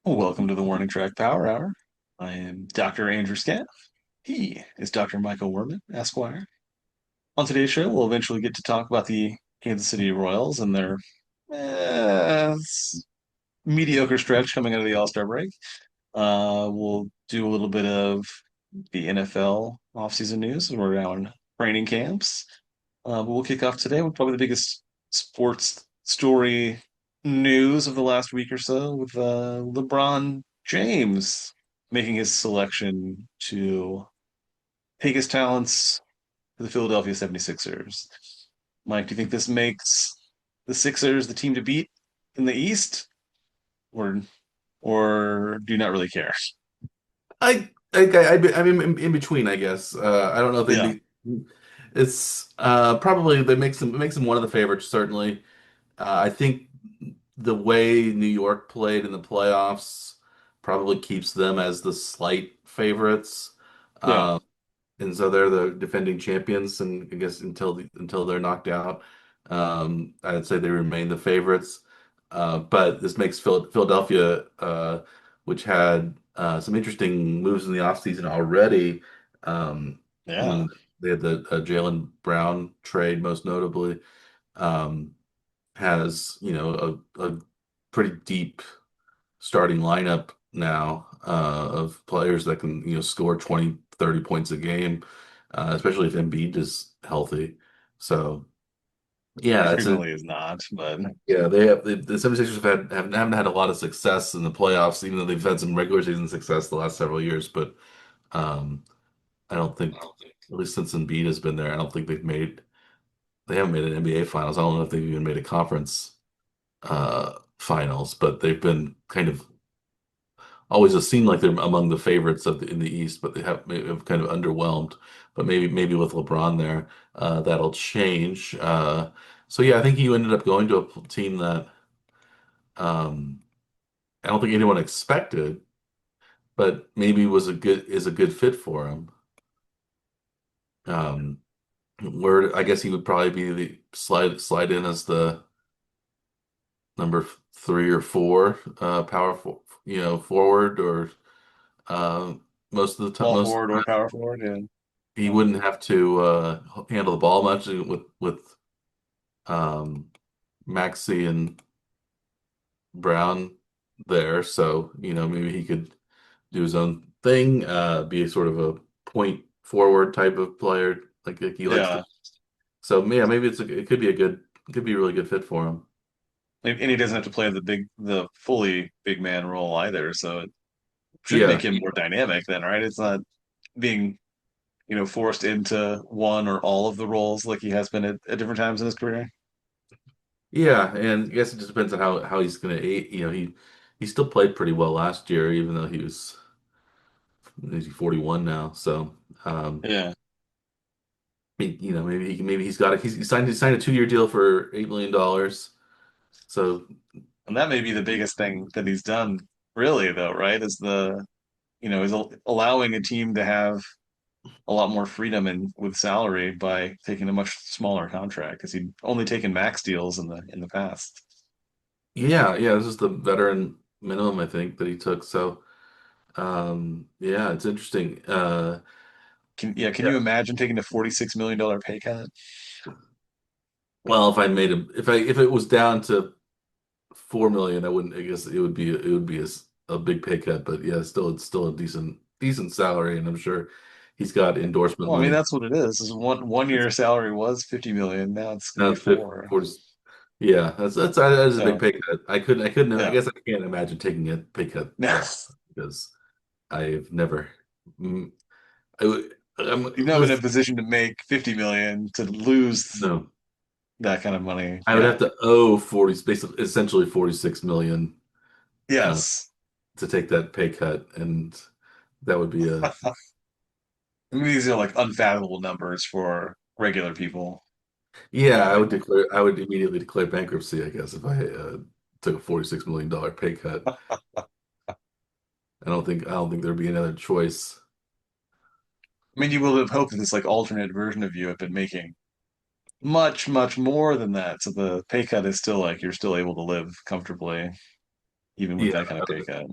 Welcome to the Warning Track Power Hour. I am Dr. Andrew Scant. He is Dr. Michael Werman, Esquire. On today's show, we'll eventually get to talk about the Kansas City Royals and their mediocre stretch coming out of the All-Star break. We'll do a little bit of the NFL offseason news. We're now in training camps. But we'll kick off today with probably the biggest sports story news of the last week or so with LeBron James making his selection to take his talents to the Philadelphia 76ers. Mike, do you think this makes the Sixers the team to beat in the East, or do you not really care? I'm in between, I guess. I don't know if Yeah, they it's probably that makes them one of the favorites, certainly. I think the way New York played in the playoffs probably keeps them as the slight favorites. yeah. Um, and so they're the defending champions, and I guess until they're knocked out, I'd say they remain the favorites. But this makes Philadelphia, which had some interesting moves in the offseason already, Yeah, when they had the Jalen Brown trade, most notably, um, has a pretty deep starting lineup now of players that can score 20, 30 points a game, especially if Embiid is healthy. So he yeah, frequently is not, but the 76ers haven't had a lot of success in the playoffs, even though they've had some regular season success the last several years. But um, I don't think, at least since Embiid has been there, I don't think they haven't made an NBA finals. I don't know if they've even made a conference finals, but they've been kind of always seemed like they're among the favorites in the East, but have kind of underwhelmed. But maybe with LeBron there, that'll change. So yeah, I think he ended up going to a team that um, I don't think anyone expected, but maybe is a good fit for him. Um, where I guess he would probably be the slide in as the number three or four forward or uh, most of the time small most. forward or power forward, yeah. He Um, wouldn't have to handle the ball much with um, Maxey and Brown there. So maybe he could do his own thing, be a sort of a point forward type of player like he likes to. yeah. So yeah, maybe it could be it could be a really good fit for him. And he doesn't have to play the fully big man role either, so it should make Yeah, him more dynamic then, right? It's not being, forced into one or all of the roles like he has been at different times in his career. yeah, and I guess it just depends on how he's gonna. He still played pretty well last year, even though he's 41 now. So. Um, Yeah. maybe he signed a 2 year deal for $8 million. So And that may be the biggest thing that he's done, really, though, right? Is allowing a team to have a lot more freedom with salary by taking a much smaller contract because he'd only taken max deals in the past. yeah, this is the veteran minimum I think that he took. So yeah, it's interesting. Can Yeah. you imagine taking a $46 million pay cut? Well, if I made him if it was down to 4 million, I wouldn't. I guess it would be a big pay cut. But yeah, it's still a decent salary, and I'm sure he's got endorsement Well, I mean, money. that's what it is. Is one It's year salary was 50 million. Now it's going to now be it's 50, four. 40. Yeah, that's a big So pay cut. I couldn't. I yeah, guess I can't imagine taking a pay cut no, because I've never. mm, I would. you've never been in a position to make 50 million to lose No. that kind of money. I would Yeah. have to owe 40, basically, essentially 46 million uh, Yes. to take that pay cut, and that would be a. I mean, these are like unfathomable numbers for regular people. Yeah, I Like, would declare. I would immediately declare bankruptcy, I guess, if I took a $46 million pay cut. I don't think there'd be another choice. I mean, you would have hoped that this like alternate version of you had been making much, much more than that. So the pay cut is still like you're still able to live comfortably even with Yeah, that kind of pay cut.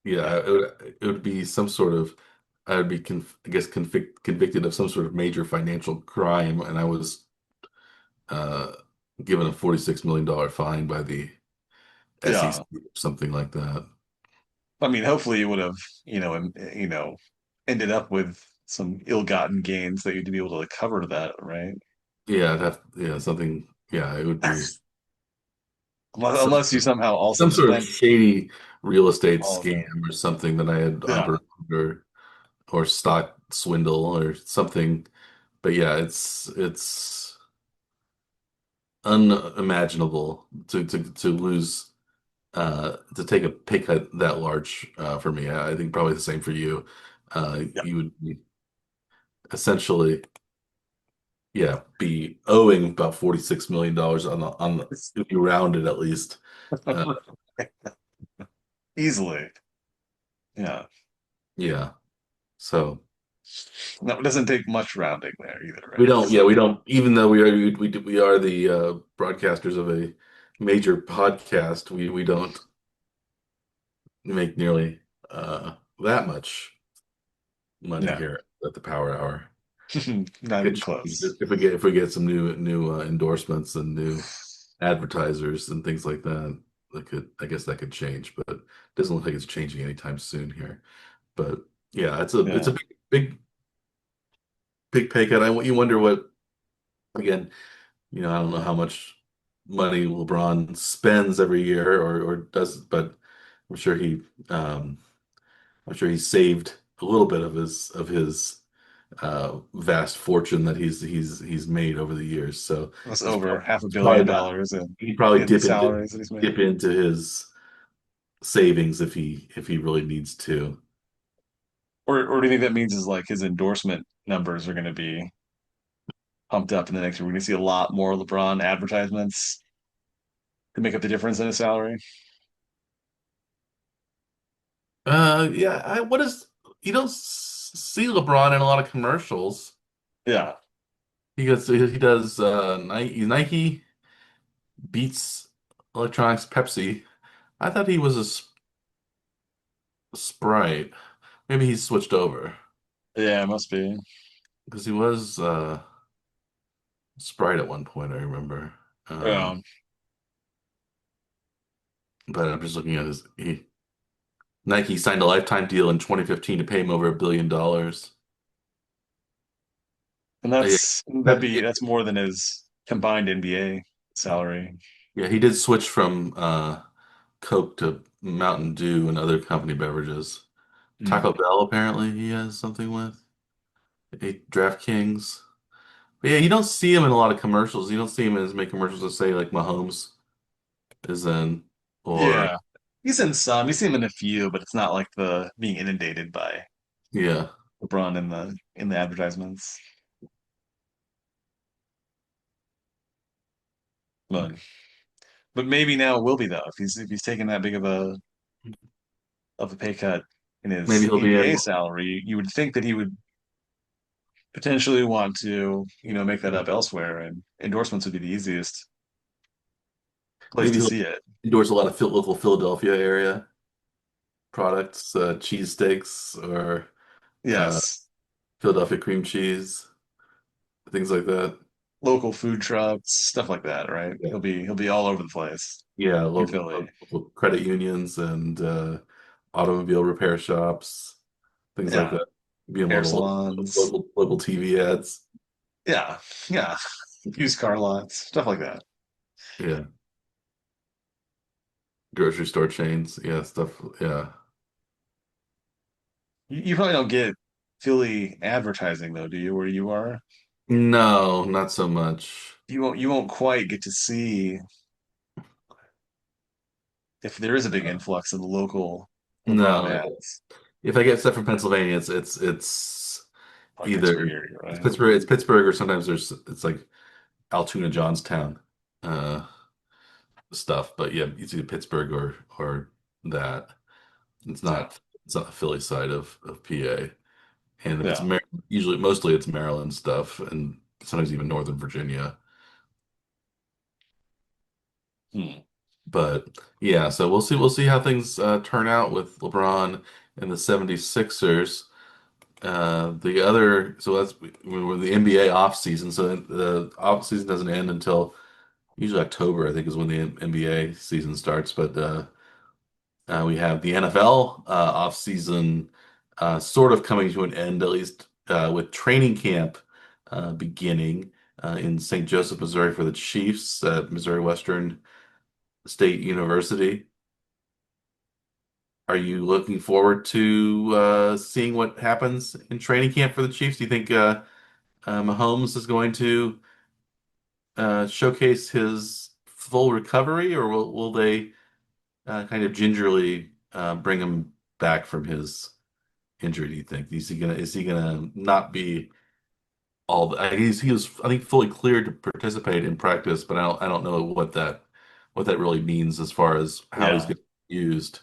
Yeah, Yeah. it would be some sort of I would be I guess convicted of some sort of major financial crime, and I was uh, given a $46 million fine by the Yeah. SEC, something like that. I mean, hopefully you would have, ended up with some ill-gotten gains that you'd be able to cover that, right? Yeah, yeah, something. Yeah, it would be Unless, some unless you somehow also some sort of spent shady real estate all of it. scam or something that I had Yeah. unburdened or stock swindle or something. But yeah, it's unimaginable to lose to take a pay cut that large for me. I think probably the same for you. Yeah. You would be essentially, yeah, be owing about $46 million if you round it at least. Uh, Easily. Yeah. yeah. So No, it doesn't take much rounding there either, we right? don't, yeah, we So, don't, even though we are the broadcasters of a major podcast, we don't make nearly that much money yeah. here at the Power Hour. Not Could even change close. if we get some new endorsements and new advertisers and things like that. That could I guess that could change, but it doesn't look like it's changing anytime soon here. But yeah, it's a Yeah. big pay cut. You wonder what again. I don't know how much money LeBron spends every year or does, but I'm sure he um, I'm sure he saved a little bit of his vast fortune that he's made over the years. So That's it's over probably half a it's probably billion not. dollars He'd probably in salaries that he's made. dip into his savings if he really needs to. Or do you think that means is like his endorsement numbers are going to be pumped up in the next year? We're going to see a lot more LeBron advertisements to make up the difference in his salary. Yeah. What is you don't see LeBron in a lot of commercials. Yeah. He does Nike beats electronics Pepsi. I thought he was a Sprite. Maybe he's switched over Yeah, it must be. because he was Sprite at one point. I remember. Yeah. But I'm just looking at Nike signed a lifetime deal in 2015 to pay him over $1 billion. And Yeah, that's more than his combined NBA salary. yeah, he did switch from Coke to Mountain Dew and other company beverages. Taco Hmm. Bell apparently he has something with. DraftKings. But yeah, you don't see him in a lot of commercials. You don't see him as make commercials that say like Mahomes is in or Yeah. He's in some. You see him in a few, but it's not like the being inundated by yeah. LeBron in the advertisements. But but maybe now it will be though. If he's taking that big of a pay cut in Maybe his he'll be NBA in. salary, you would think that he would potentially want to, make that up elsewhere, and endorsements would be the easiest place Maybe to he'll see it. endorse a lot of local Philadelphia area products, cheesesteaks or uh, Yes. Philadelphia cream cheese, things like that. Local food trucks, stuff like that, right? Yeah, He'll be all over the place yeah, in Philly. local credit unions and automobile repair shops, things like Yeah. that. Be in a Hair lot of salons. local TV ads. Yeah. Yeah. Used car lots, stuff like that. Yeah, grocery store chains. Yeah, stuff. Yeah. You probably don't get Philly advertising though, do you, where you are? No, not so much. You won't quite get to see if there is a big Uh, influx of the local LeBron no, ads. if I get stuff from Pennsylvania, it's Like Pittsburgh either area, right? It's Pittsburgh, or sometimes it's like Altoona, Johnstown, uh, stuff. But yeah, it's either Pittsburgh or that. It's Yeah. not the Philly side of PA. And if it's Yeah. usually mostly it's Maryland stuff, and sometimes even Northern Virginia. Hmm. But yeah, so we'll see how things turn out with LeBron and the 76ers. The other, so that's we're the NBA off season. So the off season doesn't end until usually October, I think, is when the NBA season starts. But we have the NFL off season sort of coming to an end, at least with training camp beginning in St. Joseph, Missouri, for the Chiefs at Missouri Western State University. Are you looking forward to seeing what happens in training camp for the Chiefs? Do you think Mahomes is going to showcase his full recovery, or will they kind of gingerly bring him back from his injury? Do you think is he gonna not be all? He was I think fully cleared to participate in practice, but I don't know what that really means as far as how he's Yeah. going to be used.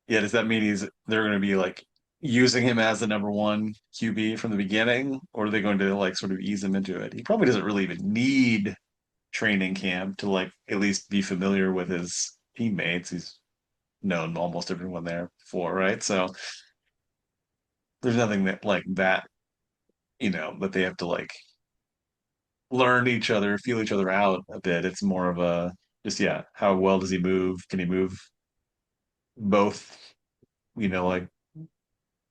Yeah, does that mean they're going to be like using him as the number one QB from the beginning, or are they going to like sort of ease him into it? He probably doesn't really even need training camp to like at least be familiar with his teammates. He's known almost everyone there before, right? So there's nothing that like that, that they have to like learn each other, feel each other out a bit. It's more of a just yeah, how well does he move? Can he move both, like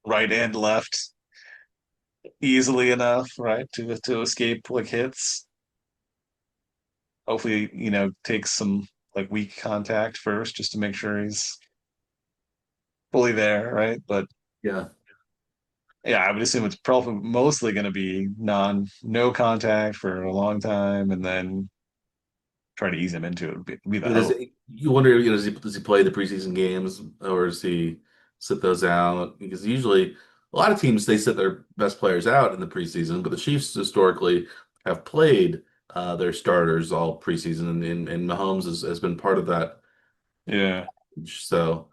right and left easily enough, right, to escape like hits. Hopefully, takes some like weak contact first just to make sure he's fully there, right? But Yeah. yeah, I would assume it's probably mostly going to be no contact for a long time, and then try to ease him into it would be the Yeah, hope. you wonder, does he play the preseason games or does he sit those out? Because usually a lot of teams they sit their best players out in the preseason, but the Chiefs historically have played their starters all preseason, and Mahomes has been part of that. Yeah. So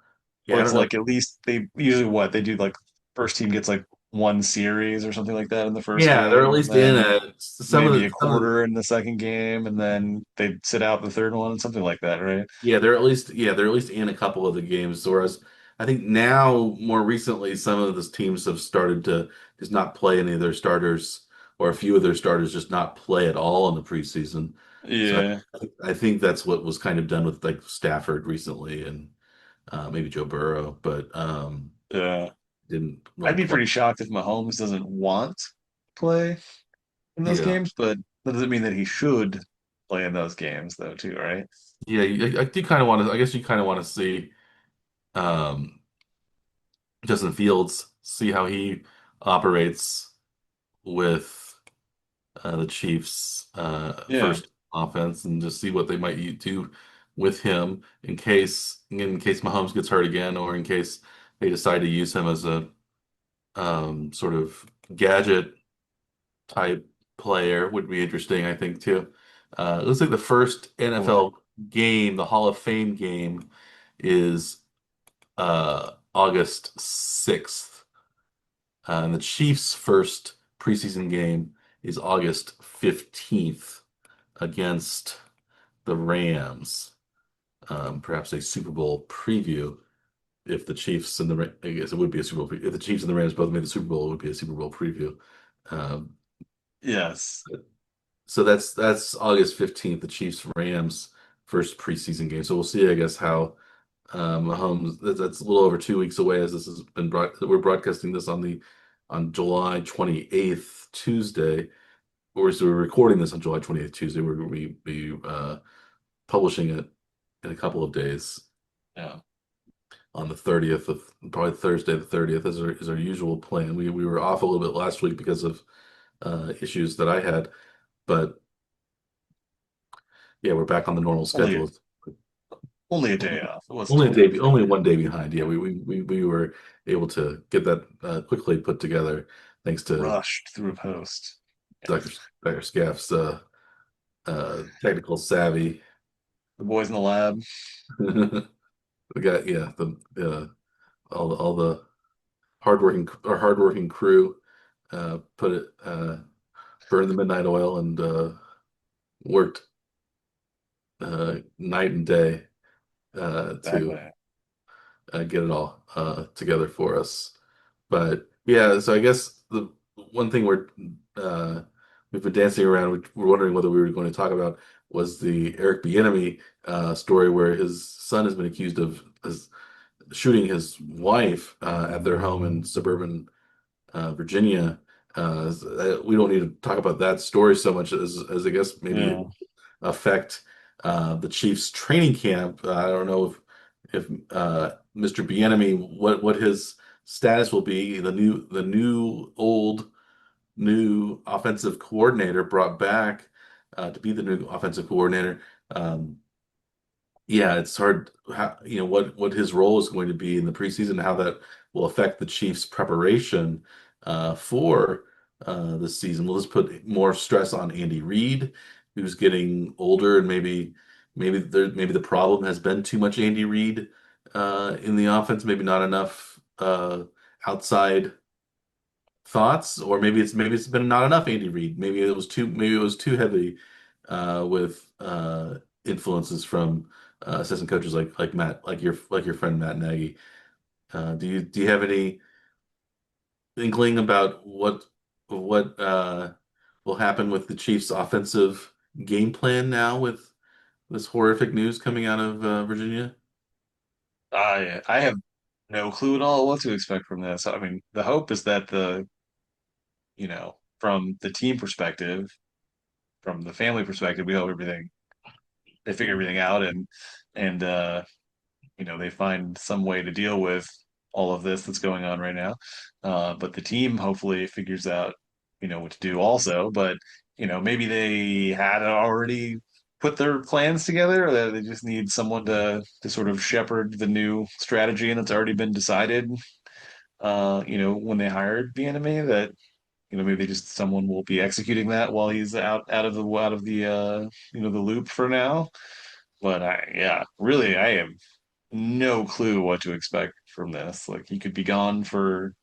Or yeah, I it's don't know. like at least they usually what they do like first team gets like one series or something like that in the first Yeah, they're at game, and least in then maybe a some of the quarter in the second game, and then they sit out the third one, something like that, right? yeah, they're at least in a couple of the games. Whereas I think now, more recently, some of the teams have started to just not play any of their starters, or a few of their starters just not play at all in the preseason. So Yeah, I think that's what was kind of done with like Stafford recently, and maybe Joe Burrow, but yeah. didn't I'd really be play. pretty shocked if Mahomes doesn't want to play in those Yeah, games, but that doesn't mean that he should play in those games, though, too, right? yeah. I do kind of want to. I guess you kind of want to see um, Justin Fields, see how he operates with the Chiefs' Yeah, first offense and just see what they might do with him in case Mahomes gets hurt again, or in case they decide to use him as a sort of gadget type player would be interesting, I think, too. It looks like the first boy. NFL game, the Hall of Fame game, is August 6th. And the Chiefs' first preseason game is August 15th against the Rams. Perhaps a Super Bowl preview if the Chiefs and I guess it would be a Super Bowl if the Chiefs and the Rams both made the Super Bowl, it would be a Super Bowl preview. Um, Yes. so that's August 15th, the Chiefs Rams first preseason game. So we'll see, I guess, how Mahomes. That's a little over 2 weeks away as this has been we're broadcasting this on July 28th, Tuesday. So we're recording this on July 28th, Tuesday. We're going to be publishing it in a couple of days Yeah. on the 30th of probably Thursday the 30th is our usual plan. We were off a little bit last week because of issues that I had, but yeah, we're back on the normal Only schedule. only a day off. It wasn't too bad. Only one day behind. Yeah, we were able to get that quickly put together thanks to Rushed through a post. Yeah. Dr. Dr. Scaff's technical savvy. The boys in the lab. We got yeah all the hardworking crew put it burned the midnight oil and worked. night and day to Exactly. get it all together for us. But yeah, so I guess the one thing uh, we've been dancing around, we're wondering whether we were going to talk about was the Eric Bieniemy story where his son has been accused of shooting his wife at their home in suburban Virginia. We don't need to talk about that story so much as I guess maybe it Yeah. affect the Chiefs training camp. I don't know if Mr. Bieniemy what his status will be. The new offensive coordinator brought back to be the new offensive coordinator. Um, yeah, it's hard how, what his role is going to be in the preseason, how that will affect the Chiefs' preparation for the season. We'll just put more stress on Andy Reid, who's getting older, and maybe the problem has been too much Andy Reid in the offense, maybe not enough outside thoughts, or maybe it's been not enough Andy Reid. Maybe it was too heavy with influences from assistant coaches like Matt, like your friend Matt Nagy. Do you have any inkling about what will happen with the Chiefs' offensive game plan now with this horrific news coming out of Virginia? I have no clue at all what to expect from this. I mean, the hope is that from the team perspective, from the family perspective, we hope they figure everything out and they find some way to deal with all of this that's going on right now. But the team hopefully figures out, what to do also. But, maybe they had already put their plans together, or that they just need someone to sort of shepherd the new strategy and it's already been decided, when they hired the enemy that, maybe just someone will be executing that while he's out of the loop for now. But really, I have no clue what to expect from this. Like he could be gone for,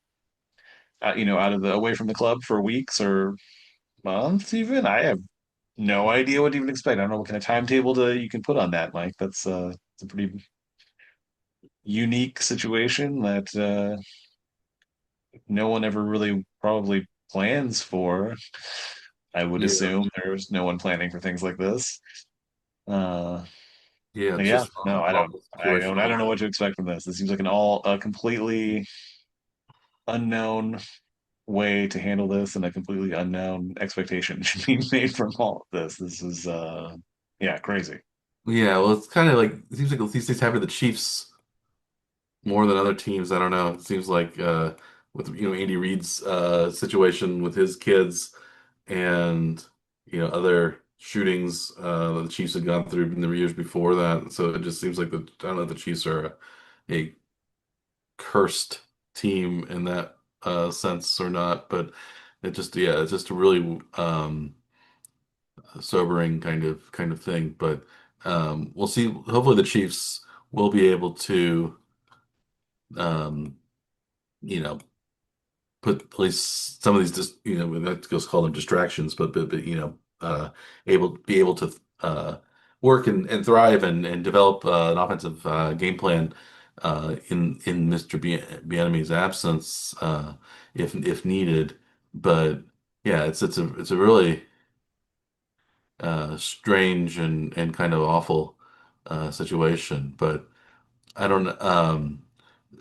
out of the away from the club for weeks or months even. I have no idea what to even expect. I don't know what kind of timetable you can put on that, Mike. It's a pretty unique situation that no one ever really probably plans for. I would Yeah, assume there's no one planning for things like this. Uh, yeah, it's yeah, just a no, I don't. horrible I situation don't. I all don't know around. what to expect from this. This seems like a completely unknown way to handle this and a completely unknown expectation should be made from all of this. This is yeah, crazy. Yeah, well, it's kind of like it seems like these things happen to the Chiefs more than other teams. I don't know. It seems like with Andy Reid's situation with his kids and other shootings that the Chiefs had gone through in the years before that. So it just seems like I don't know if the Chiefs are a cursed team in that sense or not, but it's just a really sobering kind of thing. But we'll see. Hopefully, the Chiefs will be able to um, you know put at least some of these just let's call them distractions, but be able to work and thrive and develop an offensive game plan in Mr. Bieniemy's absence if needed. But yeah, it's a really strange and kind of awful situation. But I don't.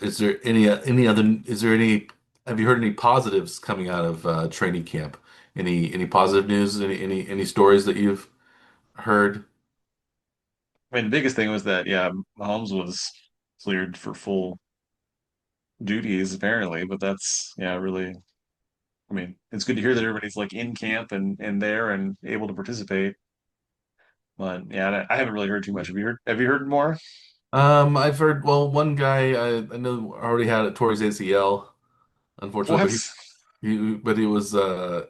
Is there any other? Is there any? Have you heard any positives coming out of training camp? Any positive news? Any stories that you've heard? I mean, the biggest thing was that Mahomes was cleared for full duties apparently, but that's really. I mean, it's good to hear that everybody's like in camp and there and able to participate. But yeah, I haven't really heard too much. Have you heard? Have you heard more? I've heard. Well, one guy I know already had it tore his ACL, unfortunately, What? but he was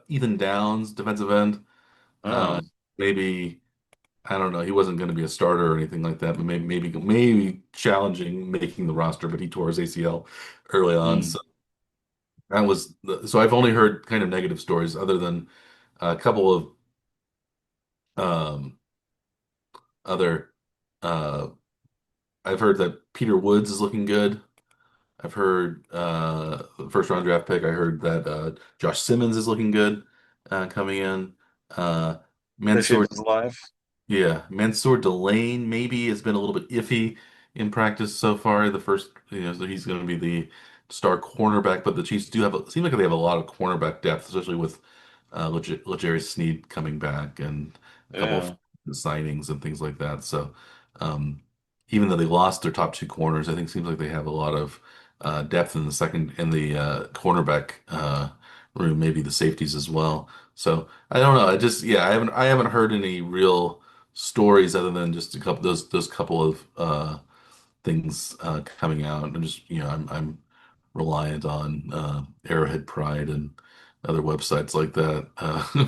Ethan Downs, defensive end. Uh, Oh, maybe I don't know. He wasn't going to be a starter or anything like that, but maybe challenging making the roster. But he tore his ACL early on, hmm. so so I've only heard kind of negative stories, other than a couple of um, other. Uh, I've heard that Peter Woods is looking good. I've heard the first round draft pick. I heard that Josh Simmons is looking good coming in. Uh, Chris Mansoor, Gibbs is alive. yeah, Mansoor Delane maybe has been a little bit iffy in practice so far. The first, so he's going to be the star cornerback, but the Chiefs do have seem like they have a lot of cornerback depth, especially with L'Jarius Sneed coming back and a couple of Yeah, signings and things like that. So um, even though they lost their top two corners, I think it seems like they have a lot of depth in the second in the cornerback room, maybe the safeties as well. So I don't know. I just yeah, I haven't heard any real stories other than just a couple those couple of things coming out. And just I'm reliant on Arrowhead Pride and other websites like that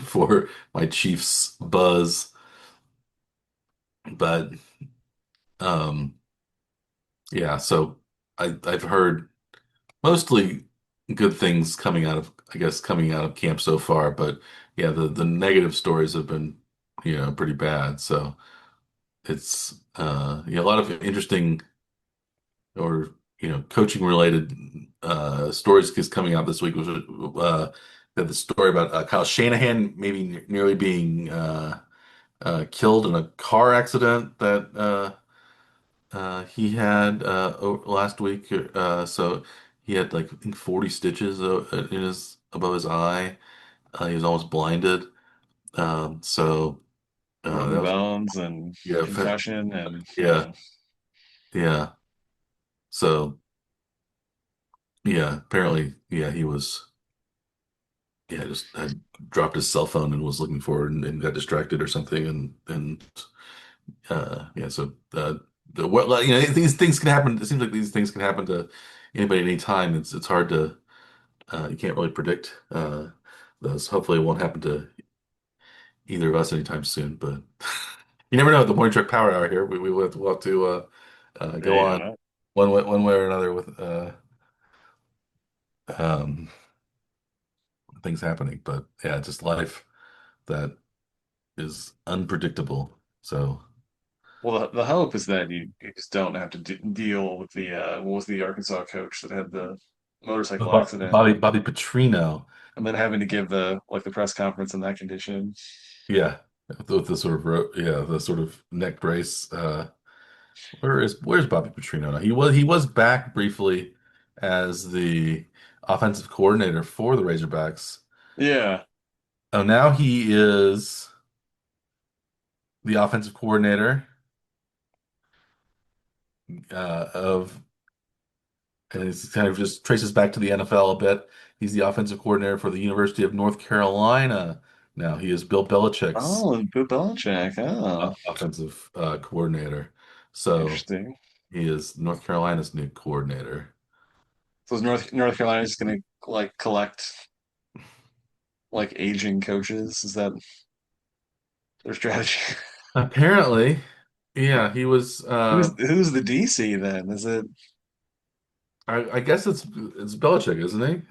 for my Chiefs buzz. But um, yeah, so I've heard mostly good things coming out of I guess coming out of camp so far. But yeah, the negative stories have been pretty bad. So it's yeah, a lot of interesting or coaching related stories is coming out this week. Was had the story about Kyle Shanahan maybe nearly being killed in a car accident that he had last week. So he had like I think 40 stitches in his above his eye. He was almost blinded. So broken that was bones and yeah, concussion, and yeah, yeah. So yeah, apparently yeah he was. Yeah, just had dropped his cell phone and was looking for it and got distracted or something and yeah, so the what these things can happen. It seems like these things can happen to anybody at any time. It's hard to you can't really predict those. Hopefully, it won't happen to either of us anytime soon. But you never know. The morning truck power hour here. We'll have to go yeah, on one way or another with um, things happening. But yeah, just life that is unpredictable. So. well, the hope is that you just don't have to deal with the what was the Arkansas coach that had the motorcycle accident, Bobby Petrino, and then having to give the press conference in that condition. yeah, with the sort of the sort of neck brace. Where's Bobby Petrino now? He was back briefly as the offensive coordinator for the Razorbacks. Yeah. Oh, now he is the offensive coordinator of, and he's kind of just traces back to the NFL a bit. He's the offensive coordinator for the University of North Carolina. Now he is Bill Belichick's Oh, and Bill Belichick. Oh, offensive coordinator. So interesting. he is North Carolina's new coordinator. So is North Carolina just gonna collect aging coaches? Is that their strategy? Apparently, yeah, he was. Who's the DC then? Is it I guess it's Belichick, isn't he?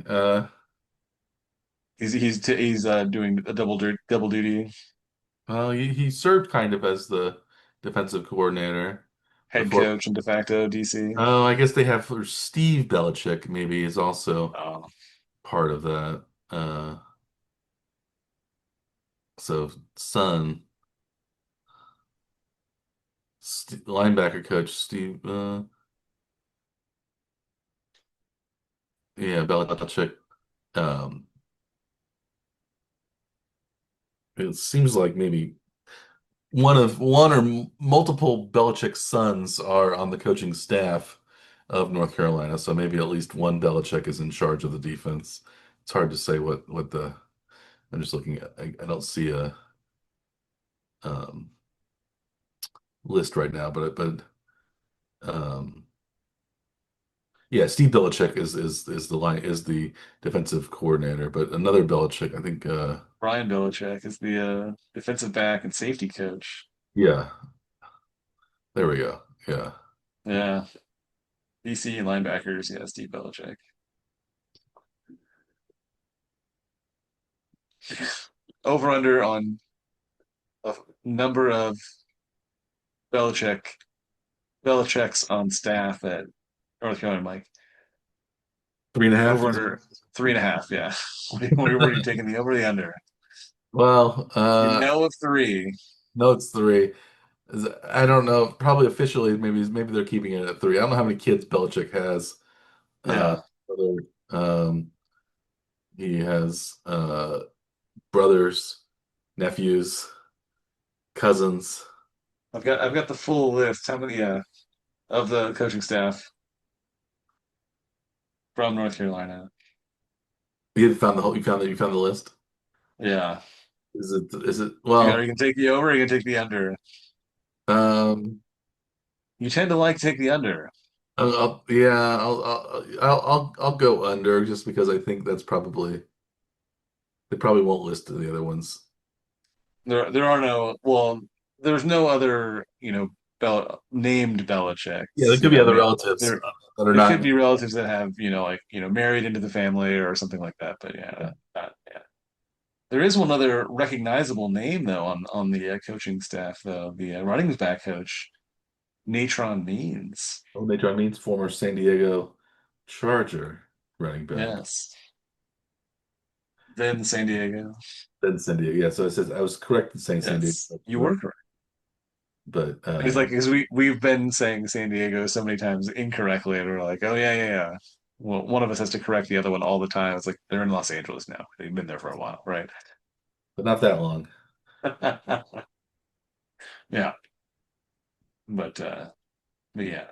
he's doing a double duty Well, he served kind of as the defensive coordinator head before. coach and de facto DC? Oh, I guess they have Steve Belichick. Maybe is also Oh, part of that. So son, linebacker coach Steve. Yeah, Belichick. Um, it seems like maybe one or multiple Belichick sons are on the coaching staff of North Carolina, so maybe at least one Belichick is in charge of the defense. It's hard to say what the. I'm just looking at. I don't see a um, list right now, but um, yeah, Steve Belichick is the line is the defensive coordinator, but another Belichick, I think. Brian Belichick is the defensive back and safety coach. Yeah, there we go. Yeah. Yeah, DC and linebackers. Yeah, Steve Belichick. Over under on a number of Belichick. Belichick's on staff at North Carolina, Mike. 3.5. Over under 3.5. Yeah. What are you taking, the over or the under? Well, You know of three. no, it's 3. I don't know. Probably officially, maybe they're keeping it at 3. I don't know how many kids Belichick has. Uh, Yeah. whether he has brothers, nephews, cousins. I've got the full list. How many? Yeah, of the coaching staff from North Carolina. You found the whole. You found the list. Yeah. Is it Are you well? gonna take the over? Or are you gonna take the under? Um, You tend to like to take the under. yeah, I'll go under just because I think that's probably they probably won't list the other ones. There are no, well, there's no other, named Yeah, there Belichicks. could be other relatives There that are there could not. be relatives that have, married into the family or something like that. But yeah, yeah. There is one other recognizable name though on the coaching staff though, the running back coach, Natron Means. Oh, Natron means former San Diego Charger running back. Yes. Then San Diego. Then San Diego. Yeah, so it says I was correct in saying San Diego, Yes, you were correct. but It's like because we've been saying San Diego so many times incorrectly, and we're like, oh yeah, yeah, yeah. Well, one of us has to correct the other one all the time. It's like they're in Los Angeles now. They've been there for a while, right? not that long. Yeah, but yeah.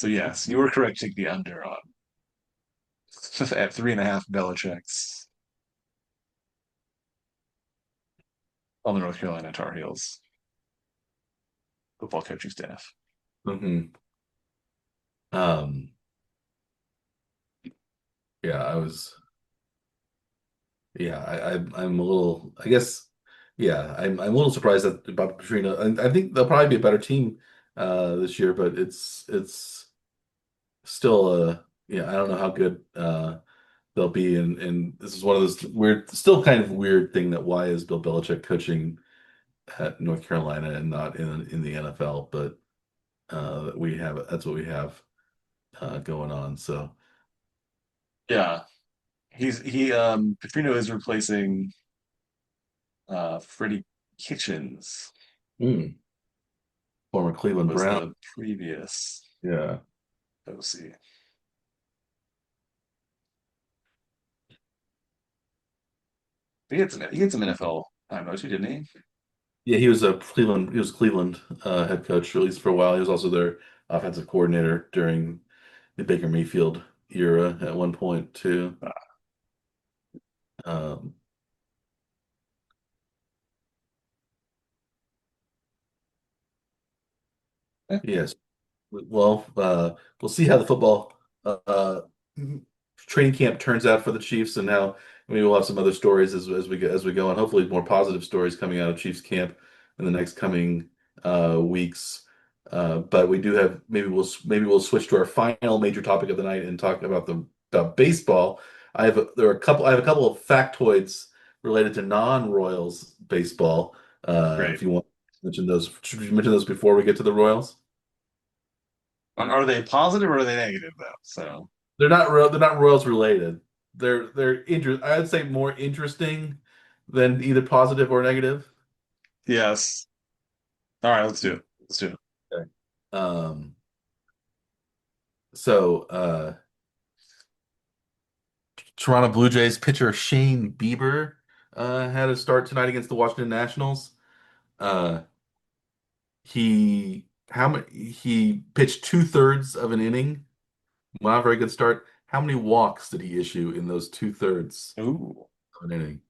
So yes, you were correct. To Take the under on at 3.5 Belichick's on the North Carolina Tar Heels football coaching staff. Hmm. Um, yeah, I was. Yeah, I'm a little. I guess. Yeah, I'm a little surprised that about Katrina. I think they'll probably be a better team this year, but it's still yeah. I don't know how good they'll be, and this is one of those weird, still kind of weird thing that why is Bill Belichick coaching at North Carolina and not in the NFL, but we have that's what we have going on. So Yeah, Petrino is replacing Freddie Kitchens hmm, former Cleveland was Brown. the previous Yeah. OC. He had some NFL time though too, didn't he? Yeah, he was Cleveland head coach, at least for a while. He was also their offensive coordinator during the Baker Mayfield era at one point too. Um, Yeah, yes. Well, we'll see how the football training camp turns out for the Chiefs, and now maybe we'll have some other stories as we go, and hopefully more positive stories coming out of Chiefs camp in the next coming weeks. But we do have maybe we'll switch to our final major topic of the night and talk about the about baseball. I have a couple of factoids related to non-Royals baseball. great. If you want to mention those, should we mention those before we get to the Royals? Are they positive or are they negative though? So They're not Royals related. I'd say more interesting than either positive or negative. yes. All right, let's do it. Let's do it. Okay. Um, so Toronto Blue Jays pitcher Shane Bieber had a start tonight against the Washington Nationals. Uh, he pitched 2/3 of an inning. Not a very good start. How many walks did he issue in those 2/3 Ooh. of an inning?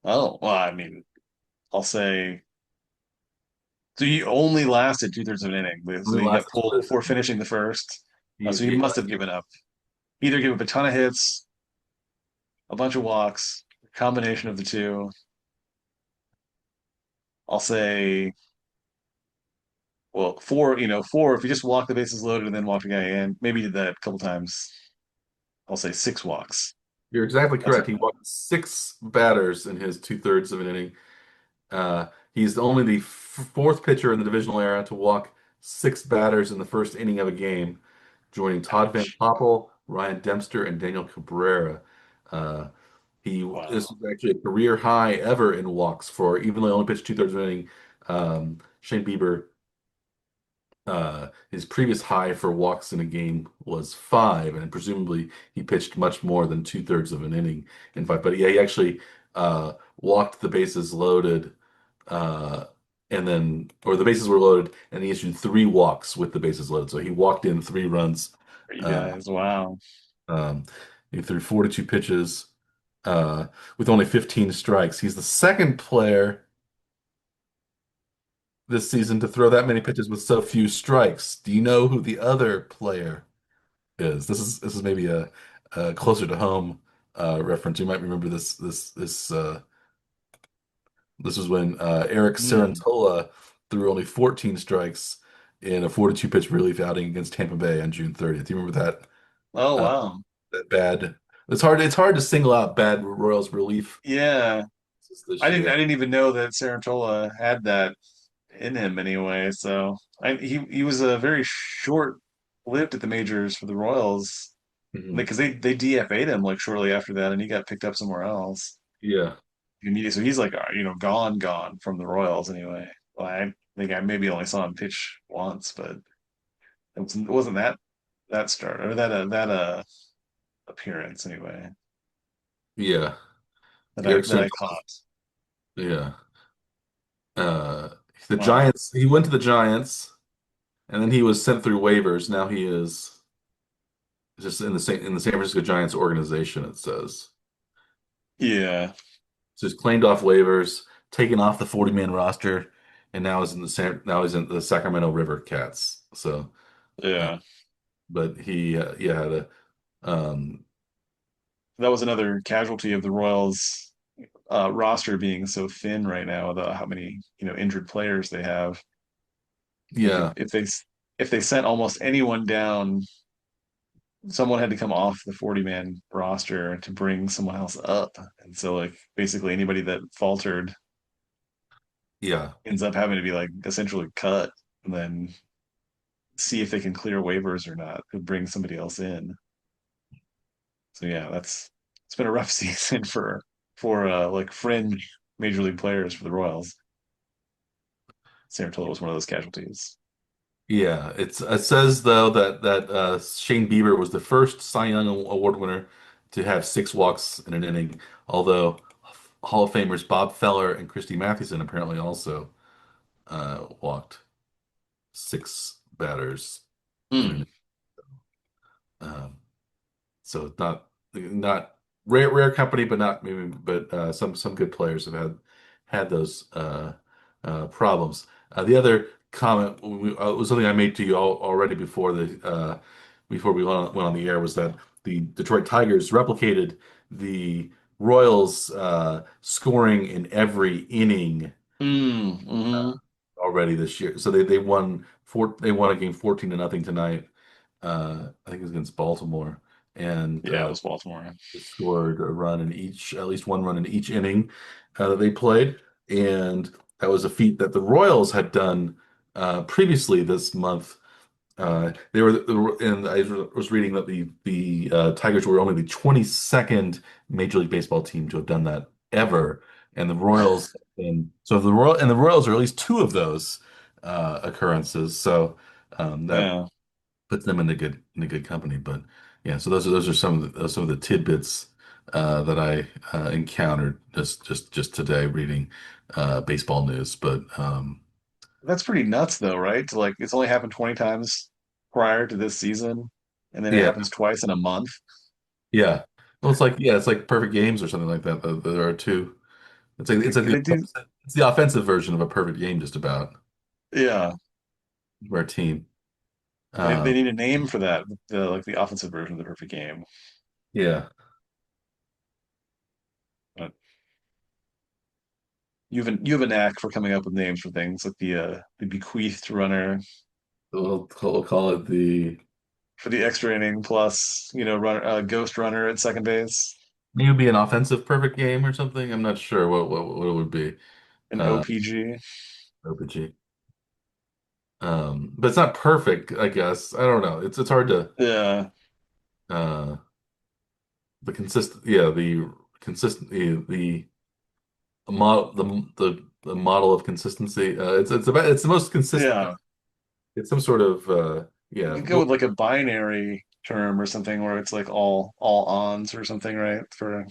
Oh, well, I mean, I'll say so he only lasted 2/3 of an inning. So Only he got lasted pulled 2/3 of before an inning. finishing the first. So he He must have given up. Either give up a ton of hits, a bunch of walks, combination of the two. I'll say, well, four if you just walk the bases loaded and then walk the guy in. Maybe he did that a couple times. I'll say 6 walks. You're exactly That's it. correct. He walked 6 batters in his 2/3 of an inning. He's only the fourth pitcher in the divisional era to walk six batters in the first inning of a game, joining Todd Van Ouch. Poppel, Ryan Dempster, and Daniel Cabrera. Uh, this Wow. was actually a career high ever in walks for even though he only pitched two-thirds of an inning. Shane Bieber, his previous high for walks in a game was five, and presumably he pitched much more than two-thirds of an inning in five. But yeah, he actually walked the bases loaded, uh, and then or the bases were loaded, and he issued three walks with the bases loaded. So he walked in three runs. For you Uh, guys. Wow. um, he threw 42 pitches with only 15 strikes. He's the second player this season to throw that many pitches with so few strikes. Do you know who the other player is? This is maybe a closer to home reference. You might remember this was when Eric Hmm. Cerantola threw only 14 strikes in a 42 pitch relief outing against Tampa Bay on June 30th. Do you remember that Oh, uh, wow. that bad? It's hard to single out bad Royals relief Yeah. this I year. didn't even know that Sarantola had that in him anyway. So he was a very short lived at the majors for the Royals Mhm. because they DFA'd him like shortly after that, and he got picked up somewhere else Yeah, immediately. So he's like gone from the Royals anyway. Well, I think I maybe only saw him pitch once, but it wasn't that start or that appearance anyway yeah. that I Eric that I Cerantola. caught. Yeah. Uh, the Wow. Giants. He went to the Giants, and then he was sent through waivers. Now he is just in the San Francisco Giants organization. It says Yeah. so he's claimed off waivers, taken off the 40-man roster, and now he's in the Sacramento River Cats. So, uh, Yeah. but he yeah had a um That was another casualty of the Royals roster being so thin right now, the how many injured players they have. Like yeah if they sent almost anyone down, someone had to come off the 40-man roster to bring someone else up. And so like basically anybody that faltered yeah ends up having to be like essentially cut and then see if they can clear waivers or not to bring somebody else in. So yeah, it's been a rough season for like fringe major league players for the Royals. Saratola was one of those casualties. yeah. It says though that Shane Bieber was the first Cy Young Award winner to have six walks in an inning, although Hall of Famers Bob Feller and Christy Mathewson apparently also walked six batters in Hmm. an um, so it's not rare company, but not maybe but some good players have had those problems. The other comment was something I made to you already before we went on the air was that the Detroit Tigers replicated the Royals scoring in every inning Mm, hmm. already this year. So they won a game 14 to nothing tonight. I think it was against Baltimore, and Yeah, it was Baltimore. they scored a run in at least one run in each inning that they played, and that was a feat that the Royals had done previously this month. And I was reading that the Tigers were only the 22nd Major League Baseball team to have done that ever, and the Royals and so the Royals are at least two of those occurrences. So that Yeah. puts them in a good company. But yeah, so those are some of the tidbits that I encountered just today reading baseball news. But That's pretty nuts though, right? To like it's only happened 20 times prior to this season, and then it yeah, happens twice in a month. yeah. Well, it's like perfect games or something like that. There are two. It's like They do, it's the offensive version of a perfect game, just about yeah. for a team. They Um, need a name for that, the like the offensive version of the perfect game. yeah, But you have a knack for coming up with names for things like the bequeathed runner we'll call it the for the extra inning plus, runner ghost runner at second base, maybe be an offensive perfect game or something. I'm not sure what it would be. an Uh, OPG. RPG. But it's not perfect, I guess. I don't know. It's hard to Yeah, uh the consistent yeah, the consistent the model the model of consistency. It's the most consistent. yeah. It's some sort of You yeah. could go Well, with like a binary term or something where it's like all ons or something, right? For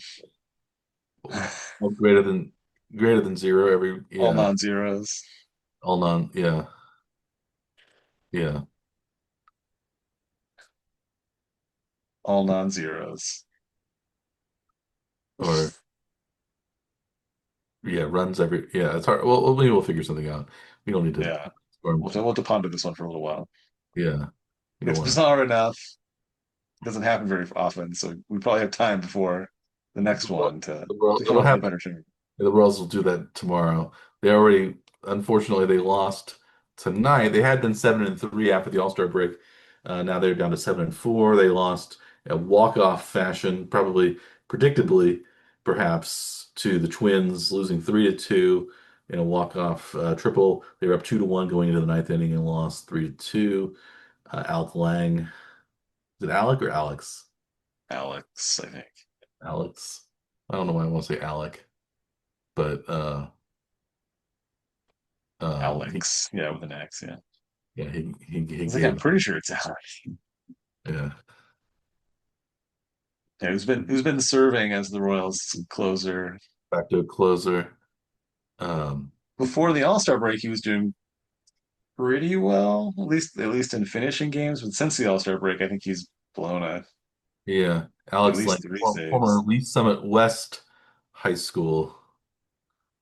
well, greater than zero every all yeah, non-zeros, all non yeah, yeah, all non-zeros. or yeah, runs every yeah. It's hard. Well, maybe we'll figure something out. We don't need to Yeah, storm. we'll have to ponder this one for a little while. Yeah, we don't It's want to. bizarre enough. It doesn't happen very often, so we probably have time before the next one to come It'll up with a happen. better term. The Royals will do that tomorrow. They already, unfortunately, they lost tonight. They had been 7-3 after the All-Star break. Now they're down to 7-4. They lost a walk-off fashion, probably predictably, perhaps, to the Twins, losing 3-2 in a walk-off triple. They were up 2-1 going into the ninth inning and lost 3-2. Alec Lang, is it Alec or Alex? Alex, I think. Alex. I don't know why I want to say Alec, but he Alex, yeah, with an X, yeah. yeah, he I was like, I'm gave pretty sure it's Alex. yeah Yeah, who's been serving as the Royals closer back to a closer. Um, before the All-Star break. He was doing pretty well, at least in finishing games. But since the All-Star break, I think he's blown yeah, at Alex Lang, least three former saves. Lee Summit West High School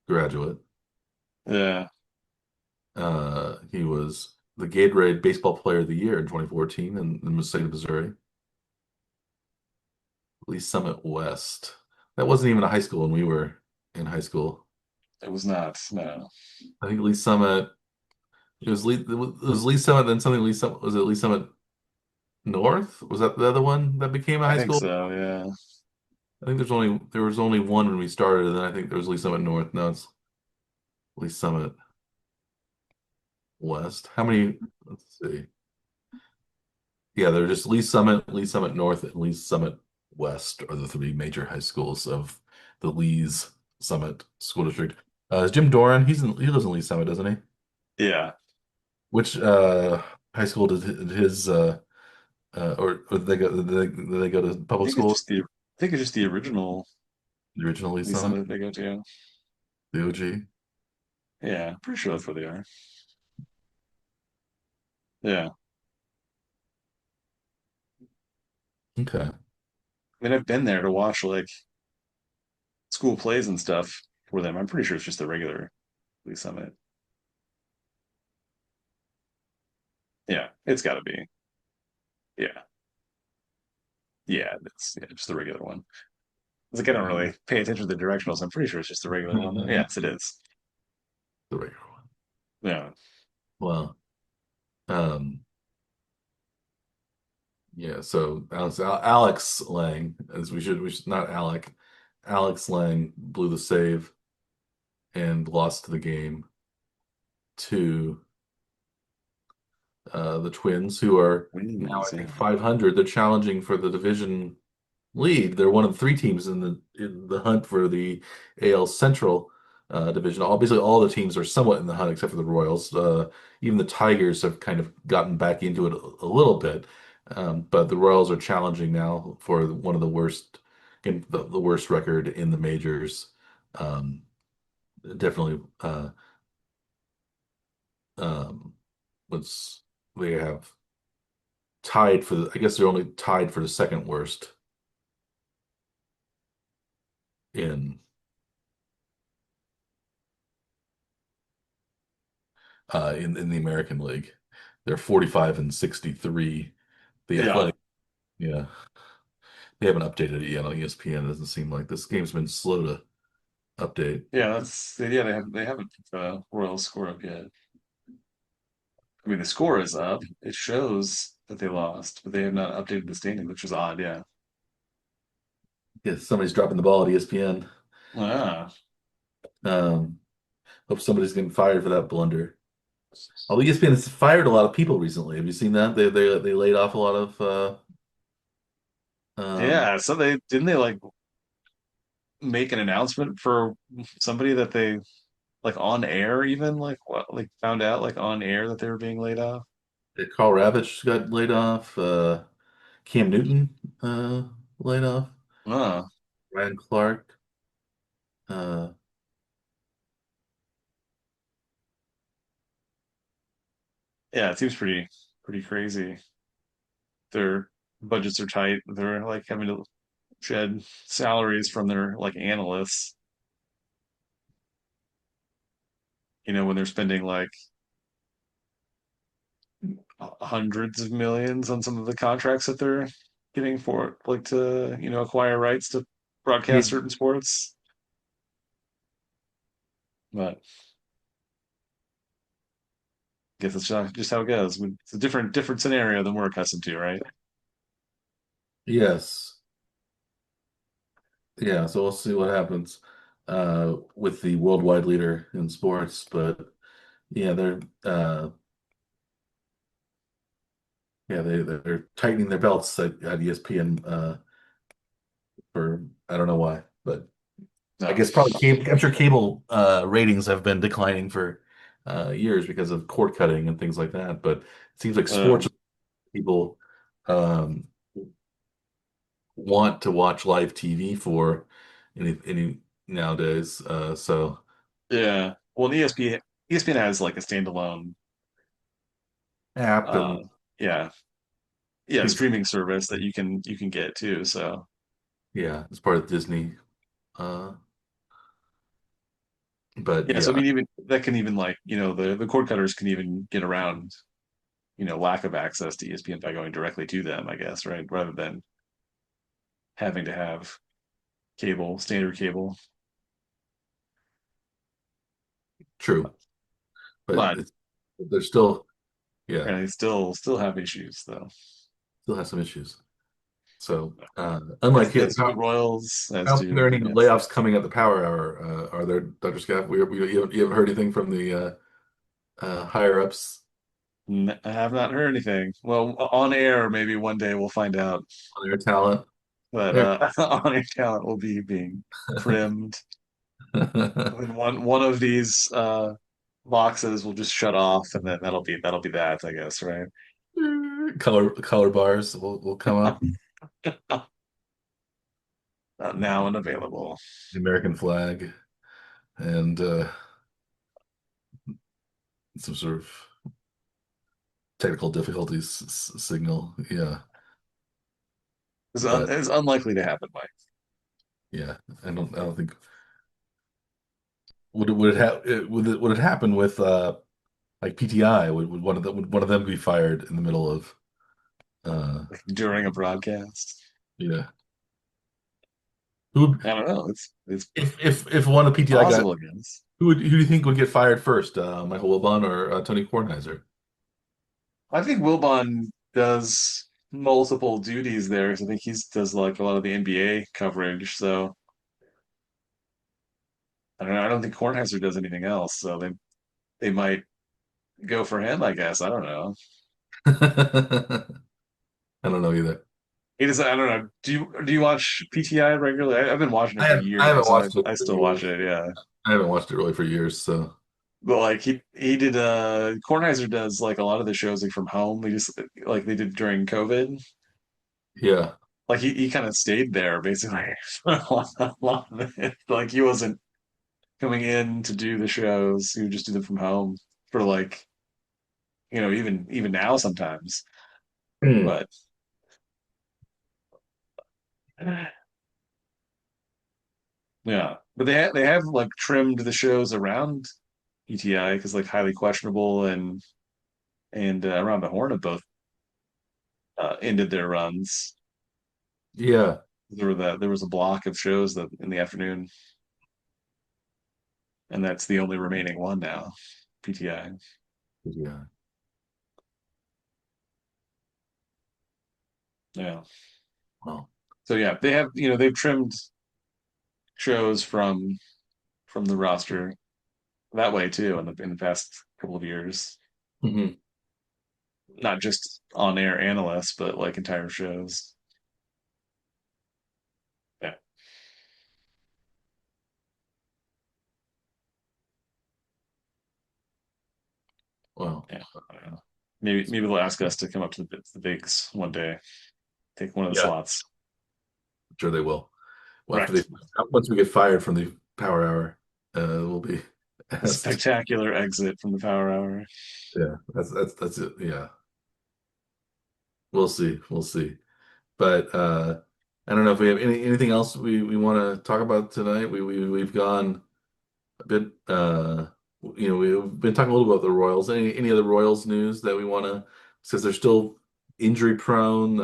graduate. Yeah, He was the Gatorade Baseball Player of the Year in 2014 in the state of Missouri. Lee Summit West. That wasn't even a high school when we were in high school. it was not. No, I think Lee Summit. It was Lee Summit, then something Lee Summit. Was it Lee Summit North? Was that the other one that became a I high think school? so. Yeah, I think there was only one when we started, and then I think there was Lee Summit North. Now it's Lee Summit West. How many? Let's see. Yeah, they're just Lee Summit North, and Lee Summit West are the three major high schools of the Lee's Summit School District. Jim Doran, he lives in Lee Summit, doesn't he? yeah. Which high school did his or did they go to I public think it's school? just the. I think it's just the original The original Lee Lee Summit, Summit they go to. the OG. Yeah, pretty sure that's where they are. Yeah, Okay. I mean, I've been there to watch like school plays and stuff for them. I'm pretty sure it's just the regular Lee Summit. Yeah, it's got to be. Yeah, yeah, it's just the regular one. It's like I don't really pay attention to the directionals. I'm pretty sure it's just the regular one. The Yes, it is. regular one. Yeah, Well, um, yeah. So Alex Lang, as we should not Alec. Alex Lang blew the save and lost the game to the Twins, who are now wins. I think Yeah, 500. They're challenging for the division lead. They're one of three teams in the hunt for the AL Central division. Obviously, all the teams are somewhat in the hunt except for the Royals. Even the Tigers have kind of gotten back into it a little bit, but the Royals are challenging now for one of the worst, the worst record in the majors. Um, Definitely, um, what's they have tied for the. I guess they're only tied for the second worst in in the American League. They're 45 and 63. The yeah, Athletic, yeah, they haven't updated it yet on ESPN. It doesn't seem like this game's been slow to update. yeah. Yeah. They haven't put the Royals score up yet. I mean, the score is up. It shows that they lost, but they have not updated the standing, which is odd. Yeah. Yeah, somebody's dropping the ball at ESPN. Ah, Um, Hope somebody's getting fired for that blunder. Although ESPN has fired a lot of people recently. Have you seen that? They laid off a lot of um Yeah, so they didn't they like make an announcement for somebody that they like on air even like what like found out like on air that they were being laid off. Carl Ravitch got laid off. Cam Newton laid off. Oh, Ryan Clark. Uh, yeah, it seems pretty crazy. Their budgets are tight. They're like having to shed salaries from their like analysts, when they're spending like hundreds of millions on some of the contracts that they're getting for like to, acquire rights to broadcast yeah, certain sports. But I guess it's just how it goes. It's a different scenario than we're accustomed to, right? yes. Yeah, so we'll see what happens with the worldwide leader in sports. But yeah, they're tightening their belts at ESPN for I don't know why, but I No. guess probably cable. I'm sure cable ratings have been declining for years because of cord cutting and things like that. But it seems like sports Um, people um, want to watch live TV for any nowadays. So yeah. Well, ESPN has like a standalone, app uh, and yeah, yeah, things. streaming service that you can get too. So Yeah, it's part of Disney. Uh, but yeah, so I yeah, mean, even that can even like the cord cutters can even get around lack of access to ESPN by going directly to them, I guess, right? Rather than having to have standard cable. true. But But there's still yeah, and they still have issues though. still has some issues. So As unlike as do the Royals, I as don't think there do are any yes. layoffs coming at the Power Hour. Are there, Dr. Scott? You haven't heard anything from the higher ups I have not heard anything. Well, on air, maybe one day we'll find out. on their talent? But There. on air talent will be being trimmed. And one of these boxes will just shut off, and then that'll be that, I guess, right? Color bars will come up. Not now unavailable. The American flag and some sort of technical difficulties signal. Yeah, but It's unlikely to happen, Mike. yeah, I don't think would it have would it happen with like PTI? Would one of them be fired in the middle of uh During a broadcast. yeah? Who would, I don't know. It's if one of PTI got possible, I guess. who do you think would get fired first? Michael Wilbon or Tony Kornheiser? I think Wilbon does multiple duties there because I think he does like a lot of the NBA coverage. So I don't know. I don't think Kornheiser does anything else. So they might go for him, I guess. I don't know. I don't know either. He does. I don't know. Do you watch PTI regularly? I've been watching it for I haven't years, and I watched it I for still watch years. it. Yeah, I haven't watched it really for years, so but like he did. Kornheiser does like a lot of the shows like from home. They just like they did during COVID. yeah. Like he kind of stayed there basically for a lot of it. Like he wasn't coming in to do the shows. He would just do them from home for like even now sometimes. Hmm. But yeah, but they have like trimmed the shows around ETI because like highly questionable and around the horn have both ended their runs. Yeah. There was a block of shows that in the afternoon, and that's the only remaining one now. PTI. Yeah. Yeah. Well, So yeah, they've trimmed shows from the roster that way too in the past couple of years. Hmm. Not just on air analysts, but like entire shows. Yeah, Well, yeah. I don't know. Maybe they'll ask us to come up to the bigs one day, take one of the yeah, slots. I'm sure they will. Well, after Right. they once we get fired from the Power Hour, we'll be A asked. spectacular exit from the Power Hour. Yeah, that's it. Yeah, we'll see. We'll see. But I don't know if we have anything else we want to talk about tonight. We've gone a bit. We've been talking a little about the Royals. Any other Royals news that we want to? Since they're still injury prone.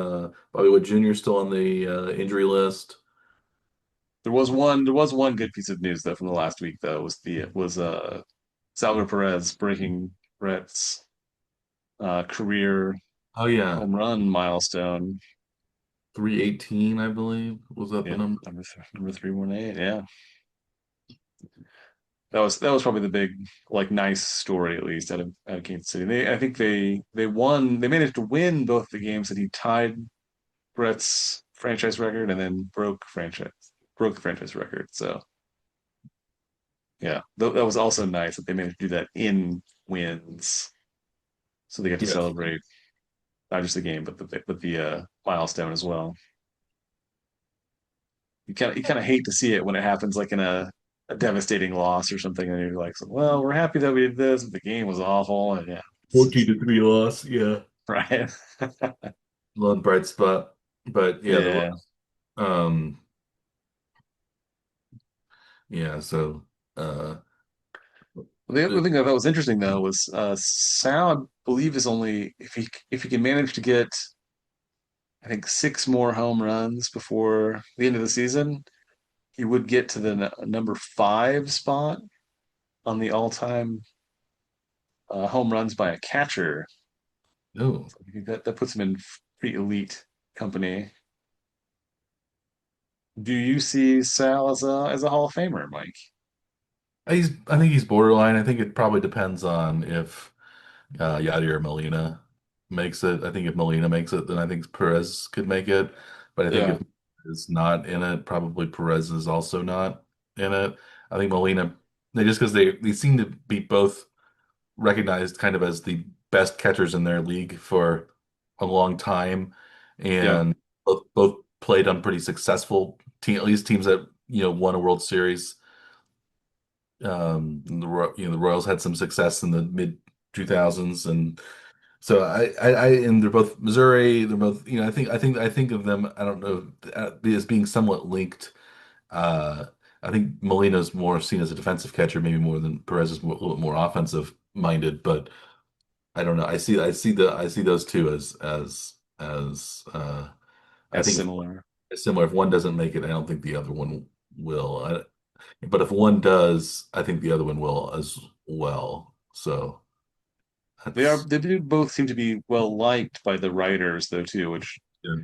Bobby Wood Jr. still on the injury list. There was one good piece of news though from the last week though was Salvador Perez breaking Brett's career Oh yeah, home run milestone. 318, I believe. Was that the Yeah, number? number 318. Yeah, that was probably the big like nice story at least out of Kansas City. I think they won. They managed to win both the games that he tied Brett's franchise record and then broke the franchise record. So yeah, that was also nice that they managed to do that in wins. So they get to Yes. celebrate not just the game, but the milestone as well. You kind of hate to see it when it happens like in a devastating loss or something, and you're like, well, we're happy that we did this, but the game was awful, and yeah, 14-3 loss. Yeah. right, One bright spot. But yeah, the yeah. um yeah, so uh The other the, thing I thought was interesting though was Sal, I believe, is only if he can manage to get I think six more home runs before the end of the season, he would get to the number five spot on the all-time home runs by a catcher. oh, So that puts him in pretty elite company. Do you see Sal as a Hall of Famer, Mike? I think he's borderline. I think it probably depends on if Yadier Molina makes it. I think if Molina makes it, then I think Perez could make it. But I think Yeah, if is not in it, probably Perez is also not in it. I think Molina, they just because they seem to be both recognized kind of as the best catchers in their league for a long time, yeah, and both played on pretty successful team, at least teams that won a World Series. The Royals had some success in the mid 2000s, and so and they're both Missouri. They're both I think of them. I don't know as being somewhat linked. Uh, I think Molina's more seen as a defensive catcher, maybe more than Perez is a little bit more offensive minded, but. I don't know. I see those two as I as think similar. it's similar. If one doesn't make it, I don't think the other one will. But if one does, I think the other one will as well. So that's They do both seem to be well liked by the writers though too, which yeah.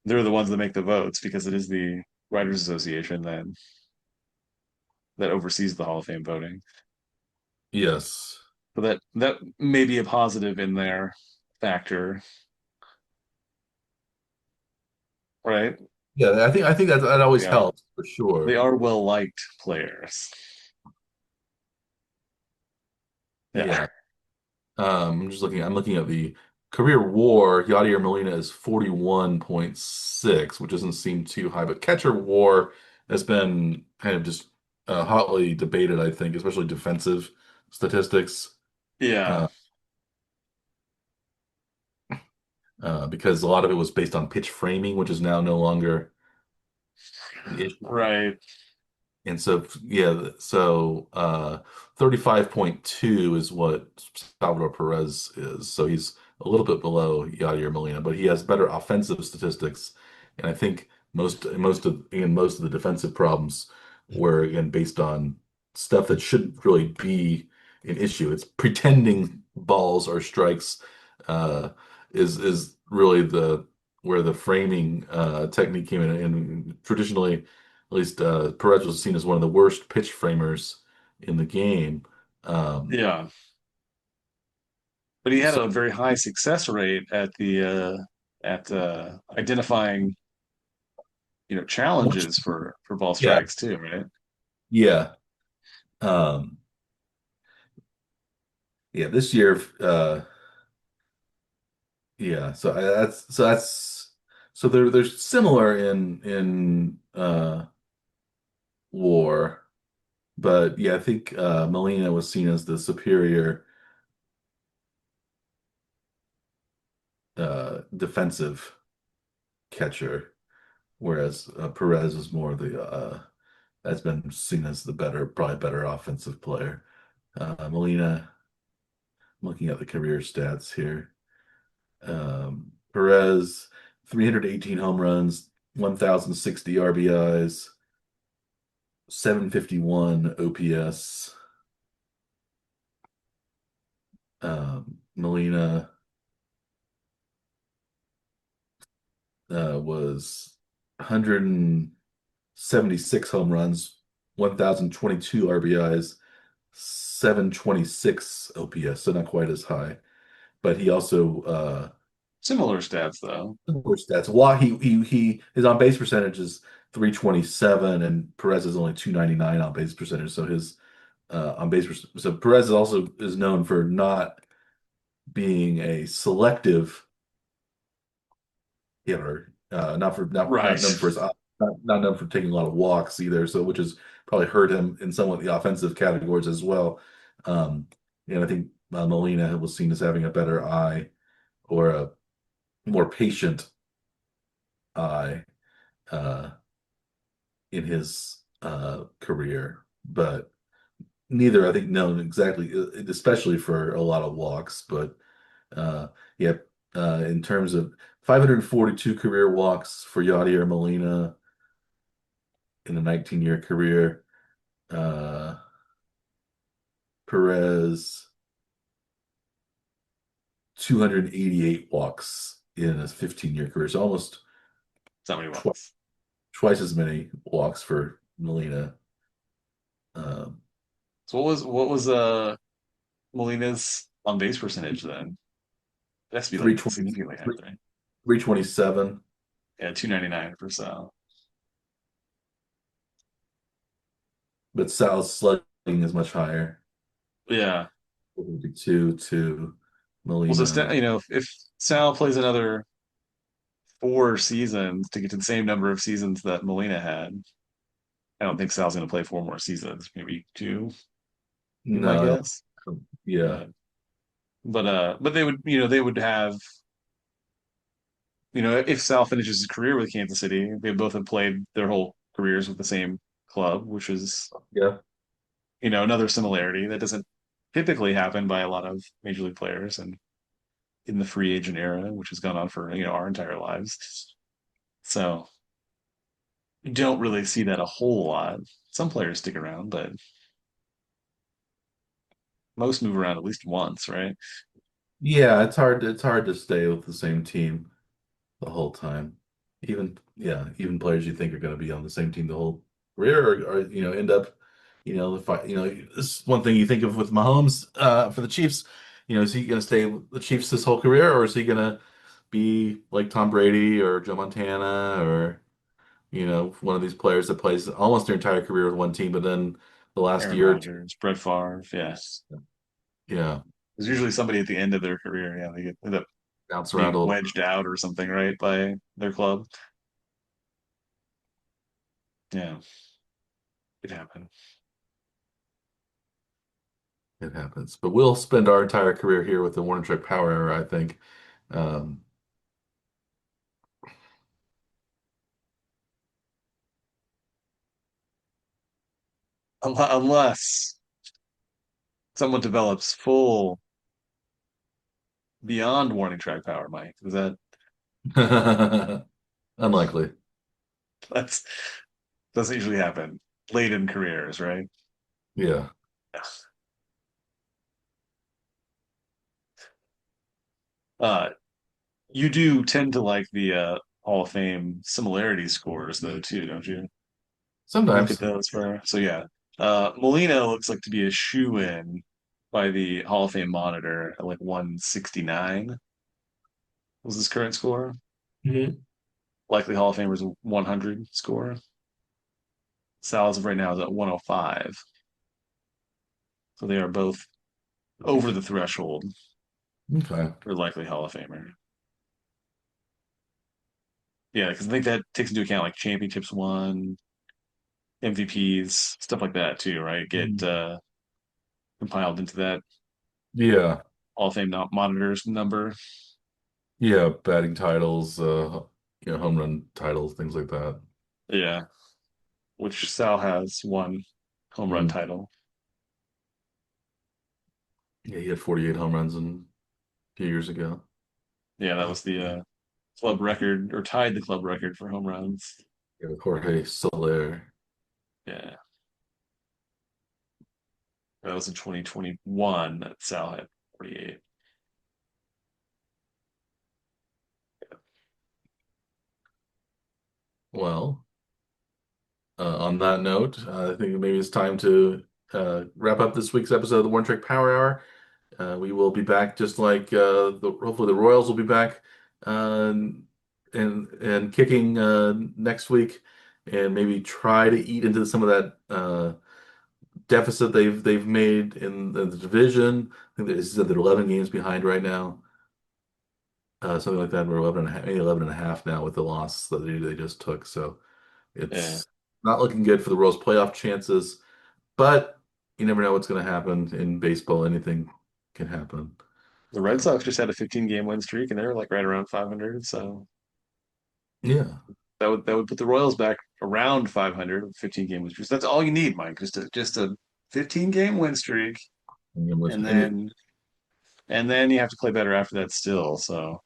they're the ones that make the votes because it is the Writers Association that oversees the Hall of Fame voting. Yes. So that may be a positive in their factor, right? Yeah, I think that always Yeah, helps for they sure. are well liked players. Yeah, Yeah. I'm looking at the career WAR. Yadier Molina is 41.6, which doesn't seem too high, but catcher WAR has been kind of just hotly debated, I think, especially defensive statistics, yeah, uh, because a lot of it was based on pitch framing, which is now no longer an issue. right. And so, yeah, so 35.2 is what Salvador Perez is. So he's a little bit below Yadier Molina, but he has better offensive statistics. And I think most of the defensive problems were again based on stuff that shouldn't really be an issue. It's pretending balls or strikes is really the where the framing technique came in. And traditionally, at least Perez was seen as one of the worst pitch framers in the game. Um, Yeah, but he had so a very high success rate at identifying, much, challenges for ball yeah, strikes too, right? yeah, um, yeah. This year, yeah. So they're similar in WAR, but yeah, I think Molina was seen as the superior defensive catcher, whereas Perez is more the has been seen as the probably better offensive player. Molina, looking at the career stats here. Perez, 318 home runs, 1,060 RBIs, 751 OPS. Molina was 176 home runs, 1,022 RBIs, 726 OPS, so not quite as high. But he also Similar stats though. similar stats. Why he his on base percentage is 327 and Perez is only 299 on base percentage. So his on base so Perez is also is known for not being a selective hitter, not Right. known for his not known for taking a lot of walks either. So which has probably hurt him in some of the offensive categories as well. Um, and I think Molina was seen as having a better eye or a more patient eye uh, in his career, but neither I think known exactly, especially for a lot of walks. But uh, yeah, in terms of 542 career walks for Yadier Molina in a 19-year career. Uh, Perez 288 walks in a 15-year career, so almost So many tw walks. twice as many walks for Molina. Um, So what was Molina's on base percentage then? It has to be like 320, significantly higher, right? 327, Yeah, 299%. but Sal's slugging is much higher. Yeah. 52 to Well, so Molina. if Sal plays another 4 seasons to get to the same number of seasons that Molina had, I don't think Sal's going to play 4 more seasons. Maybe two, be my No, I guess. don't. Yeah, But but they would have, if Sal finishes his career with Kansas City, they both have played their whole careers with the same club, which is yeah, another similarity that doesn't typically happen by a lot of major league players and in the free agent era, which has gone on for our entire lives. So you don't really see that a whole lot. Some players stick around, but most move around at least once, right? yeah. It's hard to stay with the same team the whole time. Even players you think are going to be on the same team the whole career, or end up, if I, this is one thing you think of with Mahomes for the Chiefs. Is he going to stay with the Chiefs this whole career, or is he going to be like Tom Brady or Joe Montana or one of these players that plays almost their entire career with one team, but then the last Aaron year or two, Rodgers, Brett Favre, yes. yeah, There's usually somebody at the end of their career, yeah, they end up bounce around a being little. wedged out or something, right, by their club. Yeah, it happened. It happens, but we'll spend our entire career here with the Warner Truck Power era, I think. Um, Unless someone develops full beyond warning track power, Mike. Is that unlikely. that's doesn't usually happen late in careers, right? Yeah. Uh, you do tend to like the Hall of Fame similarity scores though too, don't you? You look at Sometimes. those for so yeah. Molina looks like to be a shoe in. by the Hall of Fame monitor at like 169 was his current score. Mhm. Likely Hall of Famer's 100 score. Sal as of right now is at 105. So they are both over the threshold Okay. for likely Hall of Famer. Yeah, because I think that takes into account like championships won, MVPs, stuff like that too, right? Get Mhm. compiled into that Yeah. Hall of Fame monitors number. Yeah. Batting titles, home run titles, things like that. Yeah, which Sal has one home run Mm. title. Yeah, he had 48 home runs a few years ago. Yeah, that was the club record or tied the club record for home runs. Yeah, with Jorge Soler. Yeah, that was in 2021 that Sal had 48. Well, on that note, I think maybe it's time to wrap up this week's episode of the One Trick Power Hour. We will be back just like hopefully the Royals will be back uh, and kicking next week, and maybe try to eat into some of that deficit they've made in the division. I think they're 11 games behind right now, something like that. We're 11 and a half, maybe 11 and a half now with the loss that they just took. So Yeah, it's not looking good for the Royals' playoff chances. But you never know what's going to happen in baseball. Anything can happen. the Red Uh, Sox just had a 15 game win streak and they're like right around 500. So yeah. that would put the Royals back around 500 with 15 game win streak. So that's all you need, Mike. Just a 15 game win streak, And, it was- and and it- then you have to play better after that still. So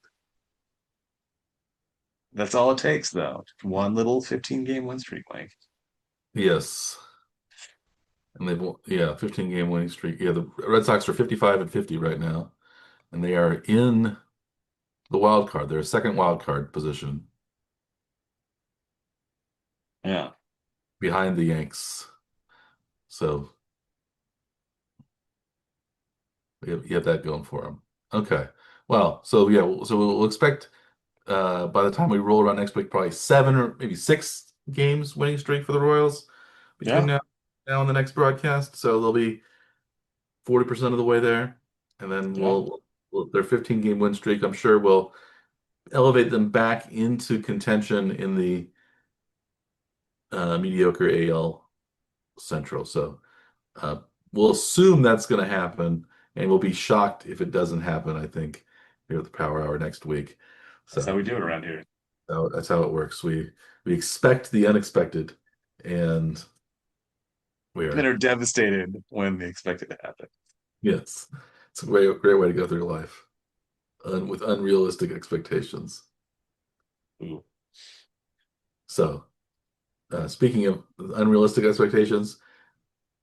that's all it takes, though. One little 15 game win streak, Mike. yes. And yeah, 15 game winning streak. Yeah, the Red Sox are 55 and 50 right now, and they are in the wild card. They're a second wild card position Yeah. behind the Yanks. So you have that going for them. Okay. Well, so yeah, so we'll expect by the time we roll around next week, probably 7 or maybe 6 games winning streak for the Royals between Yeah. now and the next broadcast. So they'll be 40% of the way there, and then Yeah. their 15 game win streak, I'm sure, will elevate them back into contention in the mediocre AL Central. So uh, we'll assume that's going to happen, and we'll be shocked if it doesn't happen. I think here at the Power Hour next week. That's how we So, do it around here. that's how it works. We expect the unexpected, and we Then are are devastated when they expect it to happen. yes, it's a great way to go through life with unrealistic expectations. Ooh. So, speaking of unrealistic expectations,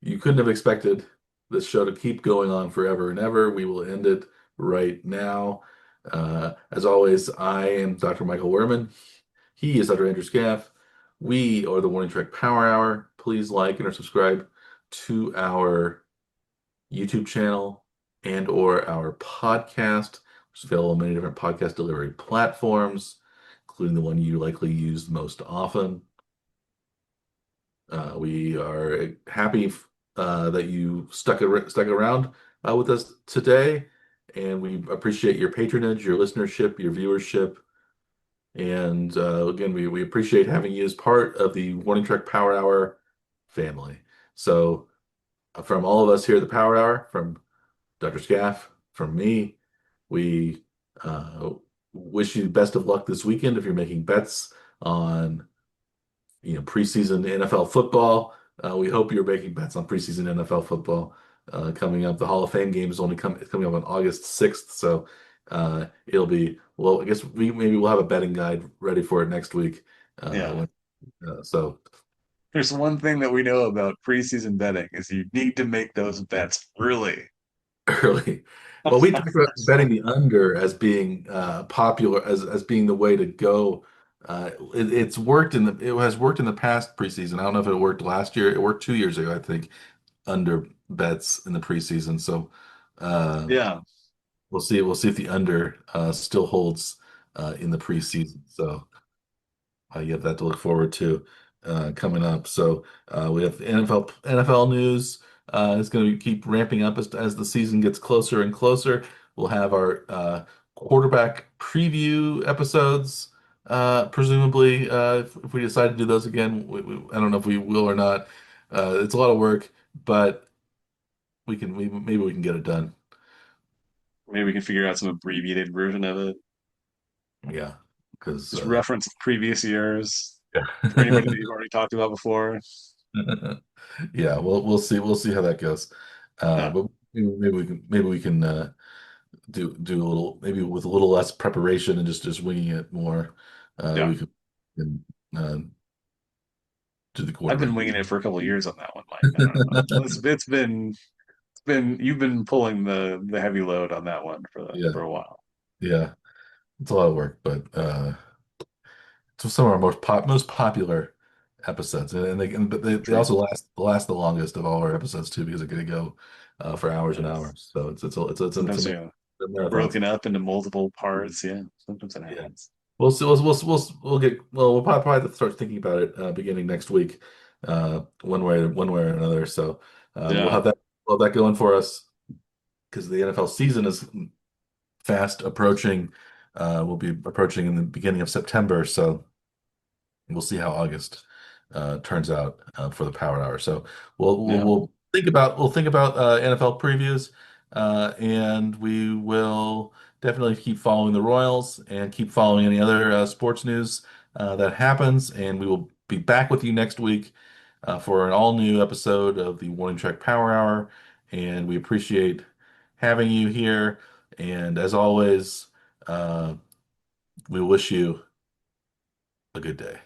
you couldn't have expected this show to keep going on forever and ever. We will end it right now. As always, I am Dr. Michael Werman. He is Dr. Andrew Scaff. We are the Warning Track Power Hour. Please like and or subscribe to our YouTube channel and or our podcast, which is available on many different podcast delivery platforms, including the one you likely use most often. We are happy that you stuck around with us today, and we appreciate your patronage, your listenership, your viewership, and again, we appreciate having you as part of the Warning Trek Power Hour family. So, from all of us here at the Power Hour, from Dr. Scaff, from me, we uh, wish you best of luck this weekend if you're making bets on preseason NFL football. We hope you're making bets on preseason NFL football coming up. The Hall of Fame game is only coming up on August 6th, so it'll be well. I guess maybe we'll have a betting guide ready for it next week. Yeah. So There's one thing that we know about preseason betting is you need to make those bets early. early. Well, we talked about betting the under as being popular as being the way to go. It's worked it has worked in the past preseason. I don't know if it worked last year. It worked 2 years ago, I think, under bets in the preseason. So Uh, Yeah, we'll see. We'll see if the under still holds in the preseason. So you have that to look forward to coming up. So we have NFL news. It's going to keep ramping up as the season gets closer and closer. We'll have our quarterback preview episodes, presumably, if we decide to do those again. I don't know if we will or not. It's a lot of work, but maybe we can get it done. maybe we can figure out some abbreviated version of it. Yeah, because Just reference previous years for anybody that yeah. you've already talked about before. Yeah, we'll see how that goes. Yeah, But maybe we can do a little maybe with a little less preparation and just winging it more. yeah. We can do the I've been quarterback. winging it for a couple of years on that one, Mike. I don't know. It's been you've been pulling the heavy load on that one Yeah, for a while. yeah, it's a lot of work, but it's some of our most popular episodes, but they True. also last the longest of all our episodes too because they're going to go for hours and Yes. hours. So it's Sometimes, a marathon. broken up into multiple parts. Yeah, sometimes it Yeah. happens. We'll probably have to start thinking about it beginning next week, one way or another. So Yeah, we'll have that going for us because the NFL season is fast approaching. We'll be approaching in the beginning of September, so we'll see how August turns out for the Power Hour. So yeah, we'll think about NFL previews, and we will definitely keep following the Royals and keep following any other sports news that happens. And we will be back with you next week for an all new episode of the Warning Track Power Hour. And we appreciate having you here. And as always, we wish you a good day.